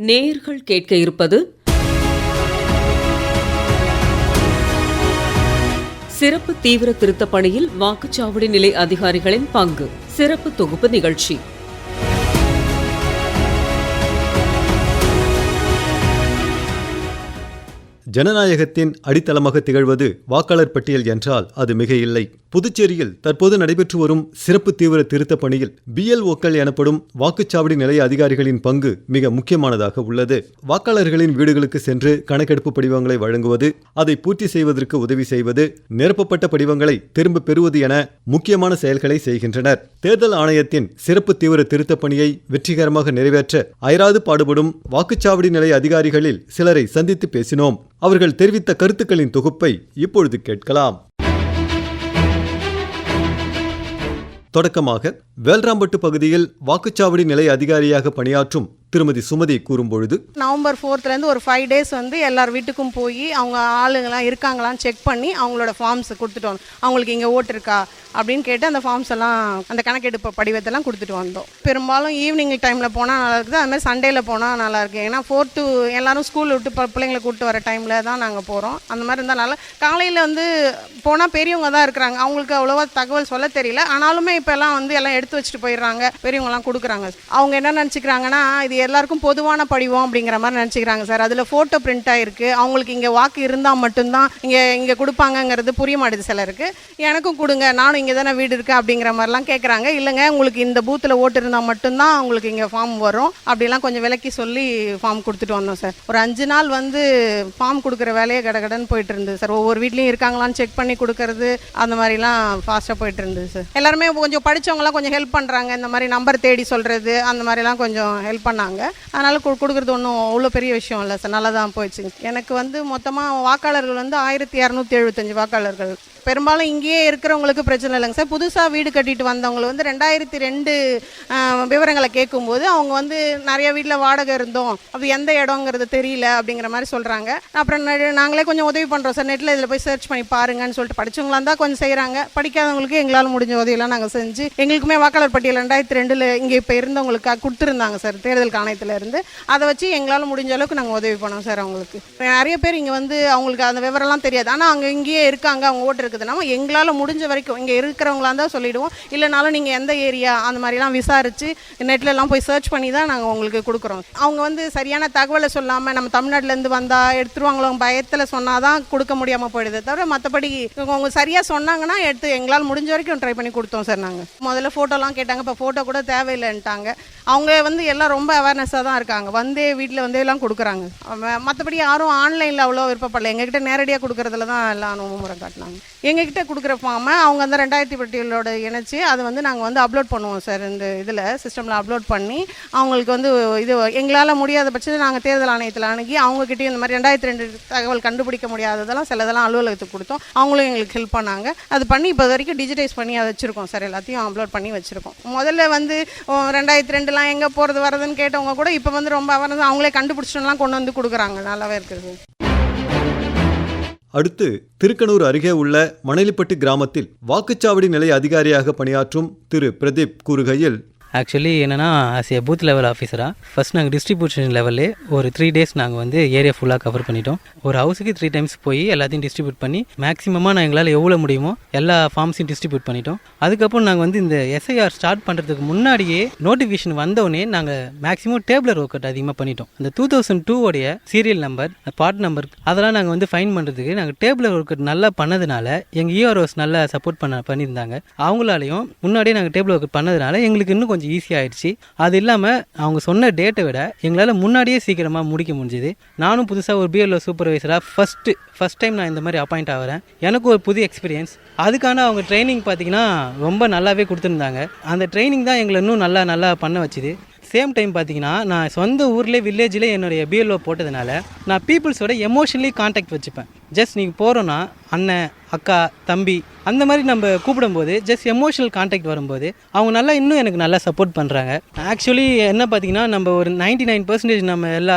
நேயர்கள் கேட்க இருப்பது சிறப்பு தீவிர திருத்தப் பணியில் வாக்குச்சாவடி நிலை அதிகாரிகளின் பங்கு சிறப்பு தொகுப்பு நிகழ்ச்சி. ஜனநாயகத்தின் அடித்தளமாக திகழ்வது வாக்காளர் பட்டியல் என்றால் அது மிக இல்லை. புதுச்சேரியில் தற்போது நடைபெற்று வரும் சிறப்பு தீவிர திருத்தப் பணியில் BLOக்கள் எனப்படும் வாக்குச்சாவடி நிலைய அதிகாரிகளின் பங்கு மிக முக்கியமானதாக உள்ளது. வாக்காளர்களின் வீடுகளுக்கு சென்று கணக்கெடுப்பு படிவங்களை வழங்குவது, அதை பூர்த்தி செய்வதற்கு உதவி செய்வது, நிரப்பப்பட்ட படிவங்களை திரும்ப பெறுவது என முக்கியமான செயல்களை செய்கின்றனர். தேர்தல் ஆணையத்தின் சிறப்பு தீவிர திருத்தப் பணியை வெற்றிகரமாக நிறைவேற்ற அயராது பாடுபடும் வாக்குச்சாவடி நிலைய அதிகாரிகளில் சிலரை சந்தித்து பேசினோம். அவர்கள் தெரிவித்த கருத்துக்களின் தொகுப்பை இப்பொழுது கேட்கலாம். தொடக்கமாக வேல்ராம்பட்டு பகுதியில் வாக்குச்சாவடி நிலைய அதிகாரியாக பணியாற்றும் திருமதி சுமதி கூறும்பொழுது, நவம்பர் 4 ஒரு 5 days எல்லார் வீட்டுக்கும் போய் அவங்க ஆளுங்களாம் இருக்காங்களான்னு செக் பண்ணி அவங்களோட ஃபார்ம்ஸ் கொடுத்துட்டு வந்தோம். அவங்களுக்கு இங்கே ஓட்டு இருக்கா அப்படின்னு கேட்டு அந்த ஃபார்ம்ஸ் எல்லாம், அந்த கணக்கெடுப்பு படிவத்தெல்லாம் கொடுத்துட்டு வந்தோம். பெரும்பாலும் ஈவினிங் டைமில் போனால் நல்லா இருக்குது, அதுமாதிரி சண்டேல போனால் நல்லா இருக்குது. ஏன்னா 4 to எல்லாரும் ஸ்கூல் விட்டு பிள்ளைங்களை கூப்பிட்டு வர டைமில் தான் நாங்கள் போகிறோம். அந்த மாதிரி இருந்தால் நல்லா. காலையில் போனால் பெரியவங்க தான் இருக்கிறாங்க, அவங்களுக்கு அவ்வளோவா தகவல் சொல்ல தெரியல. ஆனாலுமே இப்போல்லாம் எல்லாம் எடுத்து வச்சுட்டு போயிடுறாங்க, பெரியவங்கலாம் கொடுக்குறாங்க. அவங்க என்ன நினச்சிக்கிறாங்கன்னா, இது எல்லாருக்கும் பொதுவான படிவம் அப்படிங்கிற மாதிரி நினச்சிக்கிறாங்க சார். அதில் ஃபோட்டோ பிரிண்ட் ஆகிருக்கு, அவங்களுக்கு இங்கே வாக்கு இருந்தால் மட்டும்தான் இங்கே கொடுப்பாங்கங்கிறது புரிய மாட்டேது சிலருக்கு. எனக்கும் கொடுங்க, நானும் இங்கே தானே வீடு இருக்குது அப்படிங்கிற மாதிரிலாம் கேட்குறாங்க. இல்லைங்க, உங்களுக்கு இந்த பூத்தில் ஓட்டு இருந்தால் மட்டும்தான் உங்களுக்கு இங்கே ஃபார்ம் வரும் அப்படிலாம் கொஞ்சம் விலக்கி சொல்லி ஃபார்ம் கொடுத்துட்டு வந்தோம் சார். ஒரு 5 நாள் ஃபார்ம் கொடுக்குற வேலையே கடகடன்னு போயிட்டு இருந்தது சார். ஒவ்வொரு வீட்லையும் இருக்காங்களான்னு செக் பண்ணி கொடுக்கறது, அந்த மாதிரிலாம் ஃபாஸ்ட்டாக போயிட்டு இருந்தது சார். எல்லாருமே கொஞ்சம் படித்தவங்களாம் கொஞ்சம் ஹெல்ப் பண்ணுறாங்க, இந்த மாதிரி நம்பர் தேடி சொல்கிறது அந்த மாதிரிலாம் கொஞ்சம் ஹெல்ப் பண்ணாங்க. அதனால் கொடுக்குறது ஒன்றும் அவ்வளோ பெரிய விஷயம் இல்லை சார், நல்லா தான் போயிடுச்சு. எனக்கு மொத்தமாக வாக்காளர்கள் 1275 வாக்காளர்கள். பெரும்பாலும் இங்கேயே இருக்கிறவங்களுக்கு பிரச்சனை இல்லைங்க சார். புதுசாக வீடு கட்டிட்டு வந்தவங்க 2002 விவரங்களை கேட்கும்போது அவங்க நிறைய வீட்டில் வாடகை இருந்தோம், அது எந்த இடங்கிறது தெரியல அப்படிங்கிற மாதிரி சொல்கிறாங்க. அப்புறம் நாங்களே கொஞ்சம் உதவி பண்ணுறோம் சார், நெட்டில் இதில் போய் சர்ச் பண்ணி பாருங்கன்னு சொல்லிட்டு படித்தவங்களா இருந்தால் கொஞ்சம் செய்கிறாங்க, படிக்காதவங்களுக்கு எங்களால் முடிஞ்ச உதவியெல்லாம் நாங்கள் செஞ்சு, எங்களுக்குமே வாக்காளர் பட்டியல் 2002 இங்கே இப்போ இருந்தவங்களுக்கு கொடுத்துருந்தாங்க சார் தேர்தல் ஆணையத்தில் இருந்து. அதை வச்சு எங்களால் முடிஞ்ச அளவுக்கு நாங்கள் உதவி பண்ணோம் சார். அவங்களுக்கு நிறைய பேர் இங்கே அவங்களுக்கு அந்த விவரம்லாம் தெரியாது, ஆனால் அவங்க இங்கேயே இருக்காங்க, அவங்க ஓட்டு இருக்குதுன்னா எங்களால் முடிஞ்ச வரைக்கும் இங்கே இருக்கிறவங்களா தான் சொல்லிவிடுவோம். இல்லைனாலும் நீங்கள் எந்த ஏரியா அந்த மாதிரிலாம் விசாரித்து நெட்லலாம் போய் சர்ச் பண்ணி தான் நாங்கள் உங்களுக்கு கொடுக்குறோம். அவங்க சரியான தகவலை சொல்லாமல் நம்ம தமிழ்நாட்டிலேருந்து வந்தால் எடுத்துருவாங்களோ பயத்தில் சொன்னால் தான் கொடுக்க முடியாமல் போயிடுது. தவிர மற்றபடி அவங்க சரியாக சொன்னாங்கன்னா எடுத்து எங்களால் முடிஞ்ச வரைக்கும் ட்ரை பண்ணி கொடுத்தோம் சார். நாங்கள் முதல்ல ஃபோட்டோலாம் கேட்டாங்க, இப்போ ஃபோட்டோ கூட தேவையில்லைன்ட்டாங்க. அவங்க எல்லாம் ரொம்ப அவேர்னஸாக தான் இருக்காங்க, வீட்டில் எல்லாம் கொடுக்குறாங்க. மற்றபடி யாரும் ஆன்லைனில் அவ்வளோ விருப்பப்படல, எங்ககிட்ட நேரடியாக கொடுக்குறதுல தான் எல்லாம் அனுபவமுறை காட்டினாங்க. எங்ககிட்ட கொடுக்குற ஃபார்மை அவங்க 2000 பட்டியலோட இணைச்சி அதை நாங்கள் அப்லோட் பண்ணுவோம் சார். இந்த இதில் சிஸ்டமில் அப்லோட் பண்ணி அவங்களுக்கு இது எங்களால் முடியாத பட்சத்தில் நாங்கள் தேர்தல் ஆணையத்தில் அணுகி அவங்ககிட்டயும் இந்த மாதிரி 2002 தகவல் கண்டுபிடிக்க முடியாததெல்லாம் சிலதெல்லாம் அலுவலகத்துக்கு கொடுத்தோம். அவங்களும் எங்களுக்கு ஹெல்ப் பண்ணாங்க. அது பண்ணி இப்போ வரைக்கும் டிஜிட்டைஸ் பண்ணி அதை வச்சுருக்கோம் சார், எல்லாத்தையும் அப்லோட் பண்ணி வச்சுருக்கோம். முதல்ல 2002 எங்கே போகிறது வரதுன்னு கேட்டவங்க கூட இப்போ ரொம்ப அவர்னஸ் அவங்களே கண்டுபிடிச்சிட்டுலாம் கொண்டு கொடுக்குறாங்க, நல்லாவே இருக்குது. அடுத்து திருக்கனூர் அருகே உள்ள மணலிப்பட்டு கிராமத்தில் வாக்குச்சாவடி நிலைய அதிகாரியாக பணியாற்றும் திரு பிரதீப் கூறுகையில், ஆக்சுவலி என்னென்னா, ஆஸ் ஏ பூத் லெவல் ஆஃபீஸராக ஃபஸ்ட் நாங்கள் டிஸ்ட்ரிபியூஷன் லெவல்லே ஒரு 3 days நாங்கள் ஏரியா ஃபுல்லாக கவர் பண்ணிட்டோம். ஒரு ஹவுஸுக்கு 3 times போய் எல்லாத்தையும் டிஸ்ட்ரிபியூட் பண்ணி மேக்ஸிமமாக நான் எங்களால் எவ்வளோ முடியுமோ எல்லா ஃபார்ம்ஸையும் டிஸ்ட்ரிபியூட் பண்ணிட்டோம். அதுக்கப்புறம் நாங்கள் இந்த SIR ஸ்டார்ட் பண்ணுறதுக்கு முன்னாடியே நோட்டிஃபிகேஷன் வந்தோடனே நாங்கள் மேக்ஸிமம் டேபிளர் ஒர்க் அவுட் அதிகமாக பண்ணிட்டோம். அந்த 2002 சீரியல் நம்பர், பார்ட் நம்பர் அதெல்லாம் நாங்கள் ஃபைன் பண்ணுறதுக்கு நாங்கள் டேபிளர் ஒர்க் அவுட் நல்லா பண்ணதுனால எங்கள் EROs நல்லா சப்போர்ட் பண்ணியிருந்தாங்க. அவங்களாலையும் முன்னாடியே நாங்கள் டேபிள் ஒர்க் பண்ணதுனால எங்களுக்கு இன்னும் ஈஸி ஆயிடுச்சு. அது இல்லாமல் அவங்க சொன்ன டேட்டை விட எங்களால் முன்னாடியே சீக்கிரமாக முடிக்க முடிஞ்சுது. நானும் புதுசாக ஒரு BLO சூப்பர்வைசராக ஃபஸ்ட் டைம் நான் இந்த மாதிரி அப்பாயிண்ட் ஆகிறேன். எனக்கு ஒரு புது எக்ஸ்பீரியன்ஸ். அதுக்கான அவங்க ட்ரைனிங் பார்த்திங்கன்னா ரொம்ப நல்லாவே கொடுத்துருந்தாங்க. அந்த ட்ரைனிங் தான் எங்களை இன்னும் நல்லா பண்ண வச்சுது. சேம் டைம் பார்த்தீங்கன்னா, நான் சொந்த ஊர்லேயே வில்லேஜில் என்னுடைய BLO போட்டதுனால நான் பீப்புள்ஸோட எமோஷனலி கான்டாக்ட் வச்சுப்பேன். ஜஸ்ட் நீங்கள் போகிறோன்னா அண்ணன் அக்கா தம்பி அந்த மாதிரி நம்ம கூப்பிடும்போது ஜஸ்ட் எமோஷனல் கான்டாக்ட் வரும்போது அவங்க இன்னும் எனக்கு நல்லா சப்போர்ட் பண்ணுறாங்க. ஆக்சுவலி என்ன பார்த்தீங்கன்னா நம்ம ஒரு 99% நம்ம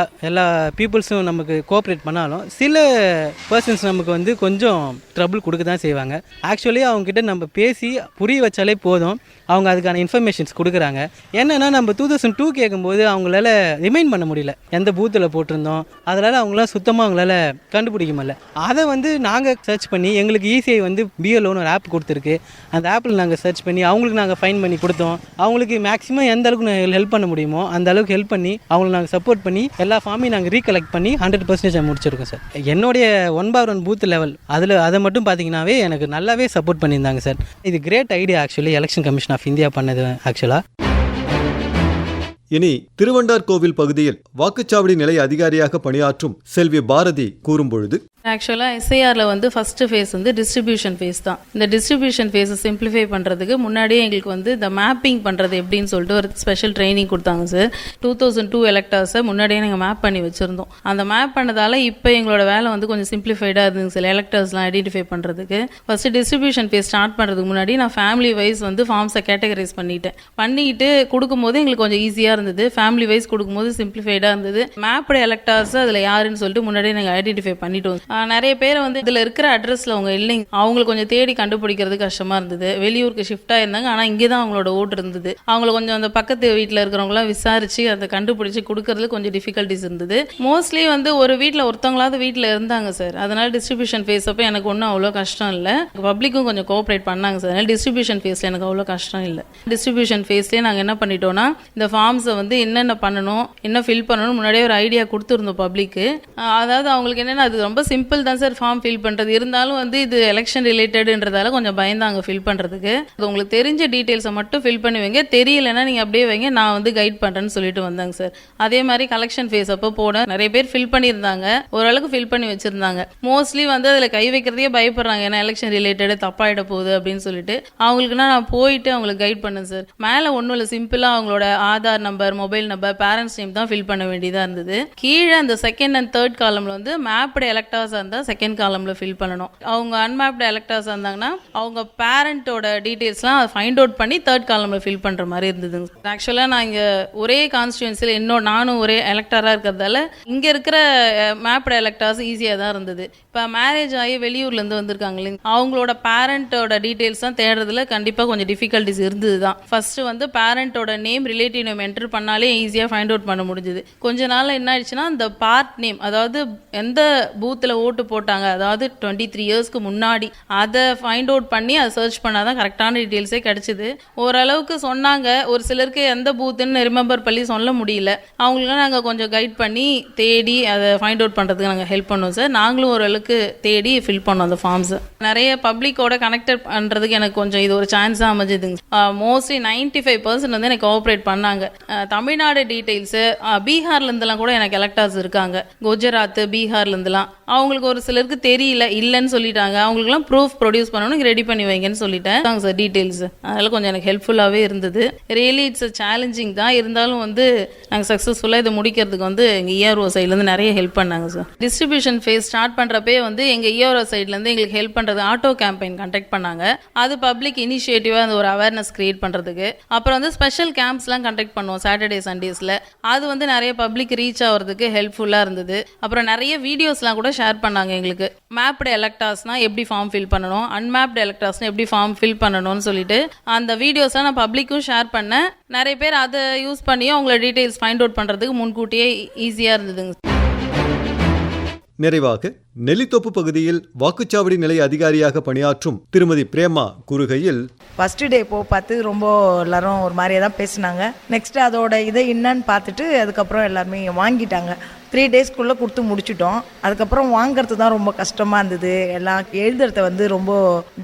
எல்லா பீப்புள்ஸும் நமக்கு கோஆப்ரேட் பண்ணாலும் சில பர்சன்ஸ் நமக்கு கொஞ்சம் ட்ரபிள் கொடுக்க தான் செய்வாங்க. ஆக்சுவலி அவங்ககிட்ட நம்ம பேசி புரிய வச்சாலே போதும், அவங்க அதுக்கான இன்ஃபர்மேஷன்ஸ் கொடுக்குறாங்க. என்னென்னா நம்ம 2002 கேட்கும்போது அவங்களால ரிமைண்ட் பண்ண முடியல எந்த பூத்தில் போட்டிருந்தோம், அதனால் அவங்களாம் சுத்தமாக அவங்களால கண்டுபிடிக்க முடியல. அதை நாங்கள் சர்ச் பண்ணி எங்களுக்கு ஈஸிஐ பிஎல்ஓன்னு ஒரு ஆப் கொடுத்துருக்கு. அந்த ஆப்பில் நாங்கள் சர்ச் பண்ணி அவங்களுக்கு நாங்கள் ஃபைன் பண்ணி கொடுத்தோம். அவங்களுக்கு மேக்ஸிமம் எந்த அளவுக்கு ஹெல்ப் பண்ண முடியுமோ அந்த அளவுக்கு ஹெல்ப் பண்ணி அவங்களுக்கு நாங்கள் சப்போர்ட் பண்ணி எல்லா ஃபார்மையும் நாங்கள் ரீகலெக்ட் பண்ணி 100% முடிச்சிருக்கோம் சார். என்னுடைய 1/1 பூத் லெவல் அதை மட்டும் பார்த்தீங்கன்னாவே எனக்கு நல்லாவே சப்போர்ட் பண்ணியிருந்தாங்க சார். இது great idea actually election commission of India பண்ணது ஆக்சுவலாக. இனி திருவண்டார்கோவில் பகுதியில் வாக்குச்சாவடி நிலைய அதிகாரியாக பணியாற்றும் செல்வி பாரதி கூறும்பொழுது, ஆக்சுவலாக எஸ்ஐஆரில் ஃபஸ்ட்டு ஃபேஸ் டிஸ்ட்ரிபியூஷன் ஃபேஸ் தான். இந்த டிஸ்ட்ரிபியூஷன் ஃபேஸை சிம்பிளிஃபை பண்ணுறதுக்கு முன்னாடியே எங்களுக்கு இந்த மேப்பிங் பண்ணுறது எப்படின்னு சொல்லிட்டு ஒரு ஸ்பெஷல் ட்ரைனிங் கொடுத்தாங்க சார். 2002 எலக்டர்ஸை முன்னாடியே நாங்கள் மேப் பண்ணி வச்சுருந்தோம். அந்த மேப் பண்ணதால் இப்போ எங்களோட வேலை கொஞ்சம் சிம்பிளிஃபைடாக இருந்துங்க சார் எலக்டர்ஸ்லாம் ஐடென்டிஃபை பண்ணுறதுக்கு. ஃபஸ்ட்டு டிஸ்ட்ரிபியூஷன் ஃபேஸ் ஸ்டார்ட் பண்ணுறதுக்கு முன்னாடி நான் ஃபேமிலி வைஸ் ஃபார்ம்ஸை கேட்டகரைஸ் பண்ணிட்டு கொடுக்கும்போது எங்களுக்கு கொஞ்சம் ஈஸியாக இருந்தது. ஃபேமிலி வைஸ் கொடுக்கும்போது சிம்பிளிஃபைடாக இருந்தது. மேப்டு எலக்டர்ஸ் அதில் யாருன்னு சொல்லிட்டு முன்னாடியே நாங்கள் ஐடென்டிஃபை பண்ணிட்டோம். நிறைய பேர் இதில் இருக்கிற அட்ரஸில் அவங்க இல்லைங்க, அவங்களுக்கு கொஞ்சம் தேடி கண்டுபிடிக்கிறது கஷ்டமாக இருந்தது. வெளியூருக்கு ஷிஃப்ட் ஆயிருந்தாங்க, ஆனால் இங்கே தான் அவங்களோட ஓட்டு இருந்தது. அவங்கள கொஞ்சம் அந்த பக்கத்து வீட்டில் இருக்கிறவங்களாம் விசாரிச்சு அதை கண்டுபிடிச்சி கொடுக்கறது கொஞ்சம் டிஃபிகல்ட்டிஸ் இருந்தது. மோஸ்ட்லி ஒரு வீட்டில் ஒருத்தவங்களாவது வீட்டில் இருந்தாங்க சார். அதனால டிஸ்ட்ரிபியூஷன் ஃபேஸ் அப்போ எனக்கு ஒன்றும் அவ்வளோ கஷ்டம் இல்லை. பப்ளிக்கும் கொஞ்சம் கோஆப்ரேட் பண்ணாங்க சார். அதனால டிஸ்ட்ரிபியூஷன் ஃபேஸில் எனக்கு அவ்வளோ கஷ்டம் இல்லை. டிஸ்ட்ரிபியூஷன் ஃபேஸ்லேயே நாங்கள் என்ன பண்ணிட்டோம்னா இந்த ஃபார்ம்ஸை என்னென்ன பண்ணணும் என்ன ஃபில் பண்ணணும் முன்னாடியே ஒரு ஐடியா கொடுத்துருந்தோம் பப்ளிக்கு. அதாவது அவங்களுக்கு என்னென்னா அது ரொம்ப சிம்பிள் தான் சார் ஃபார்ம் ஃபில் பண்ணுறது. இருந்தாலும் இது எலெக்ஷன் ரிலேட்டடுன்றதால கொஞ்சம் பயந்தாங்க ஃபில் பண்ணுறதுக்கு. உங்களுக்கு தெரிஞ்ச டீட்டெயில்ஸை மட்டும் ஃபில் பண்ணி வைங்க, தெரியலைன்னா நீங்கள் அப்படியே வைங்க, நான் கைட் பண்ணுறேன்னு சொல்லிட்டு வந்தாங்க சார். அதே மாதிரி கலெக்ஷன் ஃபேஸ் அப்போ போட நிறைய பேர் ஃபில் பண்ணியிருந்தாங்க, ஓரளவுக்கு ஃபில் பண்ணி வச்சிருந்தாங்க. மோஸ்ட்லி அதில் கை வைக்கிறதே பயப்படுறாங்க, ஏன்னா எலெக்ஷன் ரிலேட்டடு தப்பாயிட போகுது அப்படின்னு சொல்லிட்டு. அவங்களுக்குன்னா நான் போயிட்டு அவங்களுக்கு கைட் பண்ணேன் சார். மேலே ஒன்றும் இல்லை, சிம்பிளாக அவங்களோட Aadhaar number, mobile number, parents name தான் ஃபில் பண்ண வேண்டியதாக இருந்தது. கீழே அந்த செகண்ட் அண்ட் தேர்ட் காலம்ல மேப்டு எலக்டர்ஸாக இருந்தால் செகண்ட் காலம்ல ஃபில் பண்ணணும். அவங்க அன்மேப்டு எலக்டர்ஸாக இருந்தாங்கன்னா அவங்க பேரண்டோட டீட்டெயில்ஸ்லாம் ஃபைண்ட் அவுட் பண்ணி தேர்ட் காலம்ல ஃபில் பண்ணுற மாதிரி இருந்தது. ஆக்சுவலாக நான் இங்கே ஒரே கான்ஸ்டியூன்சியில் நானும் ஒரே எலக்டராக இருக்கிறதால இங்கே இருக்கிற மேப்டு எலக்டர்ஸ் ஈஸியாக தான் இருந்தது. இப்போ மேரேஜ் ஆகி வெளியூர்லேருந்து வந்திருக்காங்க இல்லைங்க, அவங்களோட பேரண்டோட டீட்டெயில்ஸ் தான் தேடுறதுல கண்டிப்பாக கொஞ்சம் டிஃபிகல்ட்டிஸ் இருந்தது தான். ஃபர்ஸ்ட் பேரண்டோட நேம், ரிலேட்டிவ் நேம் என்டர் பண்ணாலே ஈஸியாக ஃபைண்ட் அவுட் பண்ண முடிஞ்சுது. கொஞ்ச நாள் என்ன ஆயிடுச்சுன்னா இந்த பார்ட் நேம், அதாவது எந்த பூத்தில் ஓட்டு போட்டாங்க, அதாவது 23 இயர்ஸ்க்கு முன்னாடி அதை ஃபைண்ட் அவுட் பண்ணி அதை சர்ச் பண்ணாதான் கரெக்டான டீட்டெயில்ஸே கிடைச்சிது. ஓரளவுக்கு சொன்னாங்க, ஒரு சிலருக்கு எந்த பூத்துன்னு ரிமெம்பர் பண்ணி சொல்ல முடியல. அவங்களுக்கு நாங்கள் கொஞ்சம் கைட் பண்ணி தேடி அதை ஃபைண்ட் அவுட் பண்ணுறதுக்கு நாங்கள் ஹெல்ப் பண்ணுவோம் சார். நாங்களும் ஓரளவுக்கு தேடி ஃபில் பண்ணோம் அந்த ஃபார்ம்ஸ். நிறைய பப்ளிக்கோட கனெக்டட் பண்ணுறதுக்கு எனக்கு கொஞ்சம் இது ஒரு சான்ஸாக அமைஞ்சதுங்க. மோஸ்ட்லி 95% எனக்கு கோஆப்ரேட் பண்ணாங்க. தமிழ்நாடு டீட்டெயில்ஸு, பீகார்லேருந்துலாம் கூட எனக்கு எலக்டர்ஸ் இருக்காங்க, குஜராத், பீகார்லேருந்துலாம். அவங்களுக்கு ஒரு சிலருக்கு தெரியல, இல்லைன்னு சொல்லிட்டாங்க. அவங்களுக்குலாம் ப்ரூஃப் ப்ரொடியூஸ் பண்ணணும், ரெடி பண்ணி வைங்கன்னு சொல்லிட்டேன் சார் டீட்டெயில்ஸ். அதனால கொஞ்சம் எனக்கு ஹெல்ப்ஃபுல்லாகவே இருந்தது. ரியலி இட்ஸ் சேலஞ்சிங் தான், இருந்தாலும் நாங்கள் சக்ஸஸ்ஃபுல்லாக இதை முடிக்கிறதுக்கு எங்கள் இஆர்ஓ சைட்லேருந்து நிறைய ஹெல்ப் பண்ணாங்க சார். டிஸ்ட்ரிபியூஷன் ஃபேஸ் ஸ்டார்ட் பண்ணுறப்பே எங்கள் இஆர்ஓ சைட்லேருந்து எங்களுக்கு ஹெல்ப் பண்ணுறது ஆட்டோ கேம்பெயின் கண்டக்ட் பண்ணாங்க. அது பப்ளிக் இனிஷியேட்டிவாக அந்த ஒரு அவேர்னஸ் கிரியேட் பண்ணுறதுக்கு. அப்புறம் ஸ்பெஷல் கேம்ப்ஸ்லாம் கண்டக்ட் பண்ணுவோம் சாட்டர்டே சண்டேஸில். அது நிறைய பப்ளிக் ரீச் ஆகிறதுக்கு ஹெல்ப்ஃபுல்லாக இருந்தது. அப்புறம் நிறைய வீடியோஸ்லாம் கூட ஷேர் பண்ணாங்க எங்களுக்கு. மேப்டு எலக்டர்ஸ்னால் எப்படி ஃபார்ம் ஃபில் பண்ணணும், அன்மேப்டு எலக்டர்ஸ்னால் எப்படி ஃபார்ம் ஃபில் பண்ணணும்னு சொல்லிட்டு அந்த வீடியோஸ்லாம் நான் பப்ளிக்கும் ஷேர் பண்ணேன். நிறைய பேர் அதை யூஸ் பண்ணி அவங்களோட டீட்டெயில்ஸ் ஃபைண்ட் அவுட் பண்ணுறதுக்கு முன்கூட்டியே ஈஸியாக இருந்ததுங்க. நிறைவாக நெல்லித்தோப்பு பகுதியில் வாக்குச்சாவடி நிலைய அதிகாரியாக பணியாற்றும் திருமதி பிரேமா கூறுகையில், ஃபர்ஸ்ட் டே பார்த்து ரொம்ப எல்லாரும் ஒரு மாதிரியே தான் பேசினாங்க. நெக்ஸ்ட் அதோட இதை என்னன்னு பார்த்துட்டு அதுக்கப்புறம் எல்லாருமே வாங்கிட்டாங்க. 3 டேஸ்க்குள்ளே கொடுத்து முடிச்சிட்டோம். அதுக்கப்புறம் வாங்கிறது தான் ரொம்ப கஷ்டமாக இருந்தது. எல்லாம் எழுதுறத ரொம்ப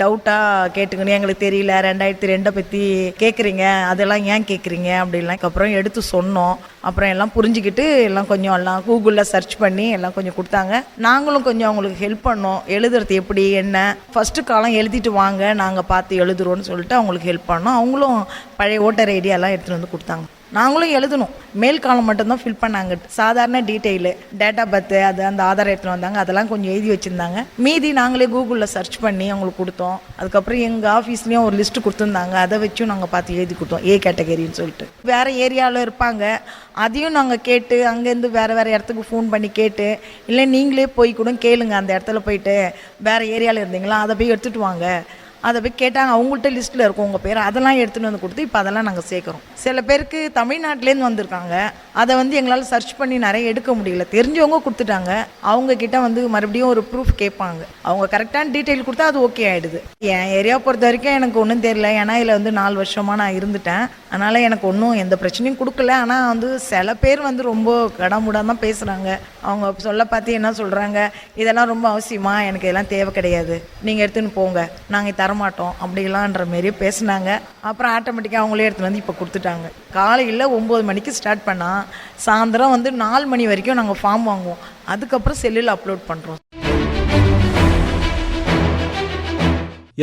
டவுட்டாக கேட்டுக்கணும், எங்களுக்கு தெரியல 2002 பற்றி கேட்குறீங்க, அதெல்லாம் ஏன் கேட்குறீங்க அப்படின்லாம் அப்புறம் எடுத்து சொன்னோம். அப்புறம் எல்லாம் புரிஞ்சுக்கிட்டு எல்லாம் கொஞ்சம் எல்லாம் கூகுளில் சர்ச் பண்ணி எல்லாம் கொஞ்சம் கொடுத்தாங்க. நாங்களும் கொஞ்சம் அவங்களுக்கு ஹெல்ப் பண்ணோம். எழுதுறது எப்படி என்ன, ஃபஸ்ட்டு காலம் எழுதிட்டு வாங்க நாங்கள் பார்த்து எழுதுறோன்னு சொல்லிட்டு அவங்களுக்கு ஹெல்ப் பண்ணோம். அவங்களும் பழைய ஓட்டர் ஐடியாலாம் எடுத்துகிட்டு கொடுத்தாங்க. நாங்களும் எழுதணும். மேல் காலம் மட்டும்தான் ஃபில் பண்ணாங்க. சாதாரண டீட்டெயிலு, டேட்டா பர்த்து, அது அந்த ஆதார் எடுத்துன்னு வந்தாங்க, அதெல்லாம் கொஞ்சம் எழுதி வச்சுருந்தாங்க. மீதி நாங்களே கூகுளில் சர்ச் பண்ணி அவங்களுக்கு கொடுத்தோம். அதுக்கப்புறம் எங்கள் ஆஃபீஸ்லேயும் ஒரு லிஸ்ட்டு கொடுத்துருந்தாங்க, அதை வச்சும் நாங்கள் பார்த்து எழுதி கொடுத்தோம், ஏ கேட்டகரின்னு சொல்லிட்டு. வேறு ஏரியாவில் இருப்பாங்க, அதையும் நாங்கள் கேட்டு அங்கேருந்து வேறு இடத்துக்கு ஃபோன் பண்ணி கேட்டு, இல்லை நீங்களே போய் கூட கேளுங்க, அந்த இடத்துல போயிட்டு வேறு ஏரியாவில் இருந்தீங்களா அதை போய் எடுத்துகிட்டு வாங்க, அதை போய் கேட்டாங்க. அவங்கள்ட்ட லிஸ்ட்டில் இருக்கும் உங்கள் பேர், அதெல்லாம் எடுத்துகிட்டு வந்து கொடுத்து இப்போ அதெல்லாம் நாங்கள் சேர்க்குறோம். சில பேருக்கு தமிழ்நாட்டிலேருந்து வந்திருக்காங்க, அதை வந்து எங்களால் சர்ச் பண்ணி நிறைய எடுக்க முடியல, தெரிஞ்சவங்க கொடுத்துட்டாங்க. அவங்கக்கிட்ட வந்து மறுபடியும் ஒரு ப்ரூஃப் கேட்பாங்க, அவங்க கரெக்டான டீட்டெயில் கொடுத்தா அது ஓகே ஆகிடுது. என் ஏரியாவை பொறுத்த வரைக்கும் எனக்கு ஒன்றும் தெரியல, ஏன்னா இதில் வந்து 4 வருஷமாக நான் இருந்துட்டேன். அதனால் எனக்கு ஒன்றும் எந்த பிரச்சனையும் கொடுக்கல. ஆனால் வந்து சில பேர் வந்து ரொம்ப கடமுடாக தான் பேசுகிறாங்க. அவங்க சொல்ல பார்த்து என்ன சொல்கிறாங்க, இதெல்லாம் ரொம்ப அவசியமா, எனக்கு இதெல்லாம் தேவை கிடையாது, நீங்கள் எடுத்துன்னு போங்க, நாங்கள் தரமாட்டோம் அப்படிலான்ற மாரி பேசுனாங்க. அப்புறம் ஆட்டோமேட்டிக்காக அவங்களே எடுத்துன்னு வந்து இப்போ கொடுத்துட்டாங்க. காலையில் 9 மணிக்கு ஸ்டார்ட் பண்ணால் சாயந்தரம் வந்து 4 மணி வரைக்கும் நாங்கள் ஃபார்ம் வாங்குவோம். அதுக்கப்புறம் செல்லில் அப்லோட் பண்ணுறோம்.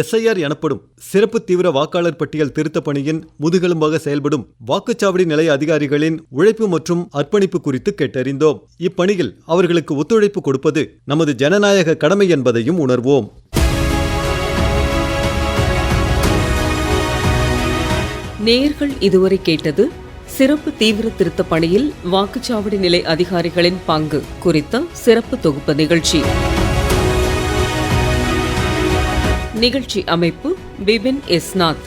எஸ்ஐஆர் எனப்படும் சிறப்பு தீவிர வாக்காளர் பட்டியல் திருத்தப் பணியின் முதுகெலும்பாக செயல்படும் வாக்குச்சாவடி நிலைய அதிகாரிகளின் உழைப்பு மற்றும் அர்ப்பணிப்பு குறித்து கேட்டறிந்தோம். இப்பணியில் அவர்களுக்கு ஒத்துழைப்பு கொடுப்பது நமது ஜனநாயக கடமை என்பதையும் உணர்வோம். நேயர்கள் இதுவரை கேட்டது சிறப்பு தீவிர திருத்த பணியில் வாக்குச்சாவடி நிலை அதிகாரிகளின் பங்கு குறித்த சிறப்பு தொகுப்பு நிகழ்ச்சி. நிகழ்ச்சி அமைப்பு பிபின் எஸ்நாத்.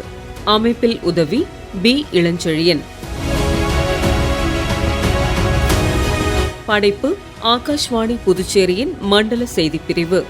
அமைப்பில் உதவி பி இளஞ்செழியன். படைப்பு ஆகாஷ்வாணி புதுச்சேரியின் மண்டல செய்திப் பிரிவு.